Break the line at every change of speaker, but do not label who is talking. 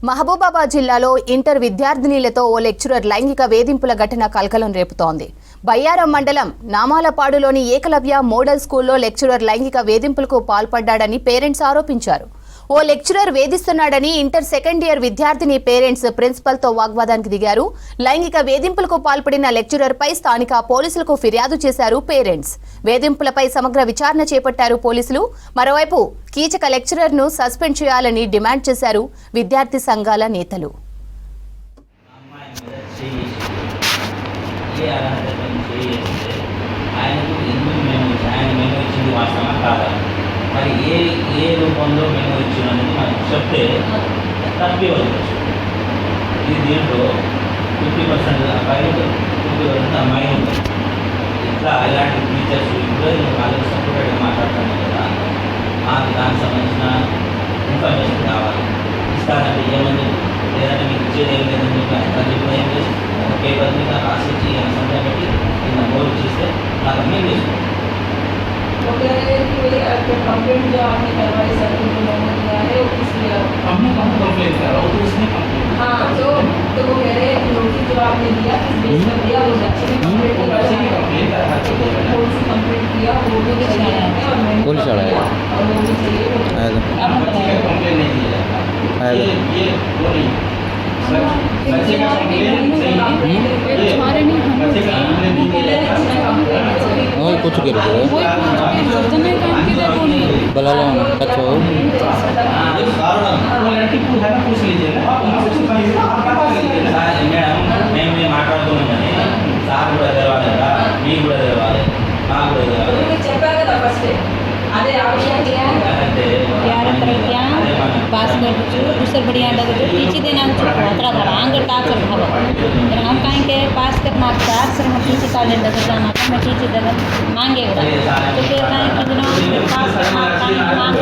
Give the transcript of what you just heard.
మహబూబాబాద్ జిల్లాలో ఇంటర్ విద్యార్థినిలతో ఓ లెక్చరర్ లైంగిక వేధింపుల ఘటన కలకలం రేపుతోంది. బయ్యారం మండలం నామాలపాడులోని ఏకలవ్య మోడల్ స్కూల్లో లెక్చరర్ లైంగిక వేధింపులకు పాల్పడ్డాడని పేరెంట్స్ ఆరోపించారు. ఓ లెక్చరర్ వేధిస్తున్నాడని ఇంటర్ సెకండ్ ఇయర్ విద్యార్థిని పేరెంట్స్ ప్రిన్సిపల్ తో వాగ్వాదానికి దిగారు. లైంగిక వేధింపులకు పాల్పడిన లెక్చరర్ పై స్థానిక పోలీసులకు ఫిర్యాదు చేశారు పేరెంట్స్. వేధింపులపై సమగ్ర విచారణ చేపట్టారు పోలీసులు. మరోవైపు కీచక లెక్చరర్ ను సస్పెండ్ చేయాలని డిమాండ్ చేశారు విద్యార్థి సంఘాల నేతలు.
మరి ఏ రూపంలో మేము ఇచ్చినది మనకు చెప్తే తప్పివచ్చు. ఇది దీంట్లో 50% అబ్బాయి 50% అమ్మాయి ఉంటుంది. ఇట్లా ఇలాంటి టీచర్స్ ఇప్పుడు వాళ్ళకి సపోర్టెడ్గా మాట్లాడుతున్నాం కదా, మాకు దానికి సంబంధించిన ఇన్ఫర్మేషన్ కావాలి. ఇస్తానంటే ఏమని, లేదంటే మీకు ఇచ్చేది ఏం లేదని చెప్పి ఏం చేసి ఒక పేపర్ మీద రాసిచ్చి సంతకం పెట్టి కింద మోరు చేస్తే నాకు మేము చేసుకోండి.
वो कह रहे हैं कि आपके कंप्लेंट जो आपने करवाई सर को मैंने किया है वो किस लिए
हमने कंप्लेंट करा वो तो उसने कंप्लेंट
हाँ तो वो कह रहे हैं कि नोटिस जो आपने दिया किस बेस पर दिया वो बच्चे ने कंप्लेंट किया वो भी चाहिए और मैंने
पुलिस वाला है
और वो भी चाहिए
बच्चे का कंप्लेंट नहीं दिया ये वो नहीं बच्चे का कंप्लेंट सही बच्चे का कंप्लेंट नहीं दिया
और कुछ गिर गया बला लो कच्चो
लड़की पूछा ना पूछ लीजिए ना मैम मैं మాట్లాడుతున్నాను సార్ కూడా తెలవాలేదా, మీ కూడా తెలవాలి, మాకు కూడా తెలవాలి.
చెప్పారు కదా ఫస్ట్ అదే ఆవిషయం
అంటే
पास कर दूसरे बढ़िया लगे तो टीची देना उतरा था आंग टाचर भाव हम कहीं के पास करना चार से हम टीची का ले जाना मैं टीची देगा मांगे तो फिर कहीं कि पास करना मांग